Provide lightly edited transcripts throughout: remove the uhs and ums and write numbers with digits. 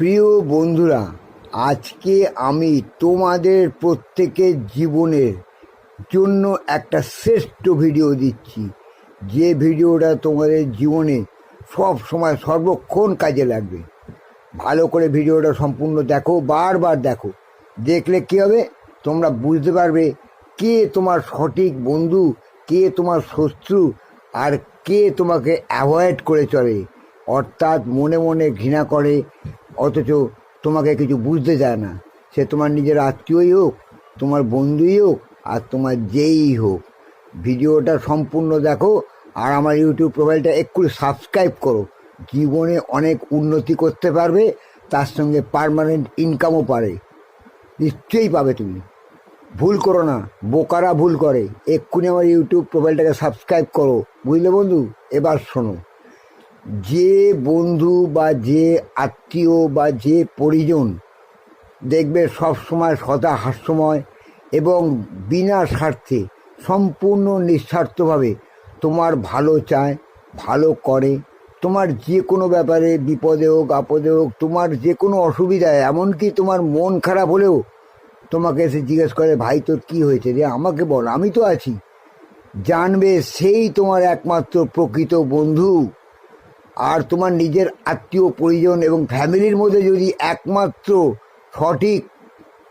প্রিয় বন্ধুরা, আজকে আমি তোমাদের প্রত্যেকের জীবনের জন্য একটা শ্রেষ্ঠ ভিডিও দিচ্ছি, যে ভিডিওটা তোমাদের জীবনে সব সময় সর্বক্ষণ কাজে লাগবে। ভালো করে ভিডিওটা সম্পূর্ণ দেখো, বারবার দেখো। দেখলে কী হবে, তোমরা বুঝতে পারবে কে তোমার সঠিক বন্ধু, কে তোমার শত্রু, আর কে তোমাকে অ্যাভয়েড করে চলে, অর্থাৎ মনে মনে ঘৃণা করে অথচ তোমাকে কিছু বুঝতে চায় না। সে তোমার নিজের আত্মীয়ই হোক, তোমার বন্ধুই হোক, আর তোমার যেই হোক। ভিডিওটা সম্পূর্ণ দেখো আর আমার ইউটিউব প্রোফাইলটা এক্ষুনি সাবস্ক্রাইব করো। জীবনে অনেক উন্নতি করতে পারবে, তার সঙ্গে পার্মানেন্ট ইনকামও পারে, নিশ্চয়ই পাবে। তুমি ভুল করো না, বোকারা ভুল করে। এক্ষুনি আমার ইউটিউব প্রোফাইলটাকে সাবস্ক্রাইব করো, বুঝলে বন্ধু? এবার শোনো, যে বন্ধু বা যে আত্মীয় বা যে পরিজন দেখবে সবসময় সদা হাস্যময় এবং বিনা স্বার্থে সম্পূর্ণ নিঃস্বার্থভাবে তোমার ভালো চায়, ভালো করে, তোমার যে কোনো ব্যাপারে বিপদে হোক আপদে হোক, তোমার যে কোনো অসুবিধায়, এমনকি তোমার মন খারাপ হলেও তোমাকে এসে জিজ্ঞেস করে, ভাই তোর কী হয়েছে রে, আমাকে বল, আমি তো আছি। জানবে সেই তোমার একমাত্র প্রকৃত বন্ধু। আর তোমার নিজের আত্মীয় পরিজন এবং ফ্যামিলির মধ্যে যদি একমাত্র সঠিক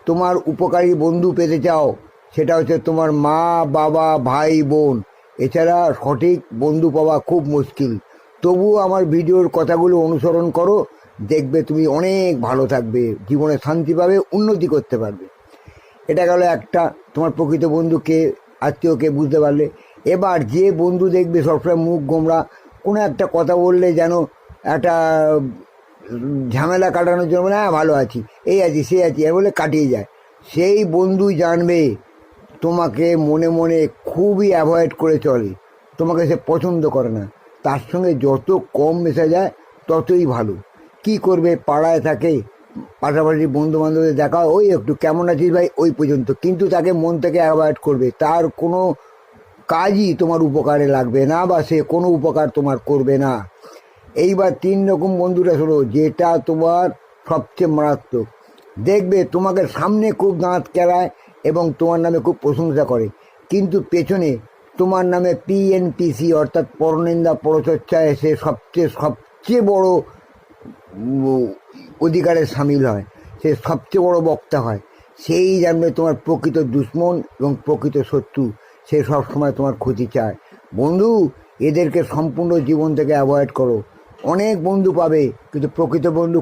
তোমার উপকারী বন্ধু পেতে চাও, সেটা হচ্ছে তোমার মা, বাবা, ভাই, বোন। এছাড়া সঠিক বন্ধু পাওয়া খুব মুশকিল। তবুও আমার ভিডিওর কথাগুলো অনুসরণ করো, দেখবে তুমি অনেক ভালো থাকবে, জীবনে শান্তি পাবে, উন্নতি করতে পারবে। এটা গেল একটা তোমার প্রকৃত বন্ধুকে, আত্মীয়কে বুঝতে পারলে। এবার যে বন্ধু দেখবে সবসময় মুখ গোমড়া, কোনো একটা কথা বললে যেন একটা ঝামেলা কাটানোর জন্য বলে, হ্যাঁ ভালো আছি, এই আছি, সে আছি, এ বলে কাটিয়ে যায়, সেই বন্ধু জানবে তোমাকে মনে মনে খুবই অ্যাভয়েড করে চলে, তোমাকে সে পছন্দ করে না। তার সঙ্গে যত কম মেশা যায় ততই ভালো। কি করবে, পাড়ায় থাকে, পাশাপাশি বন্ধু বান্ধবদের দেখা, ওই একটু কেমন আছিস ভাই, ওই পর্যন্ত, কিন্তু তাকে মন থেকে অ্যাভয়েড করবে। তার কোনো কাজই তোমার উপকারে লাগবে না, বা সে কোনো উপকার তোমার করবে না। এইবার 3 রকম বন্ধুরা শোনো, যেটা তোমার সবচেয়ে মারাত্মক। দেখবে তোমাকে সামনে খুব দাঁত কেলায় এবং তোমার নামে খুব প্রশংসা করে, কিন্তু পেছনে তোমার নামে পিএনপিসি অর্থাৎ পরনিন্দা পরচর্চায় সে সবচেয়ে বড় অধিকারে সামিল হয়, সে সবচেয়ে বড় বক্তা হয়। সেই জানবে তোমার প্রকৃত দুশ্মন এবং প্রকৃত শত্রু। সে সবসময় তোমার ক্ষতি চায়। বন্ধু, এদেরকে সম্পূর্ণ জীবন থেকে অ্যাভয়েড করো। অনেক বন্ধু পাবে, কিন্তু প্রকৃত বন্ধু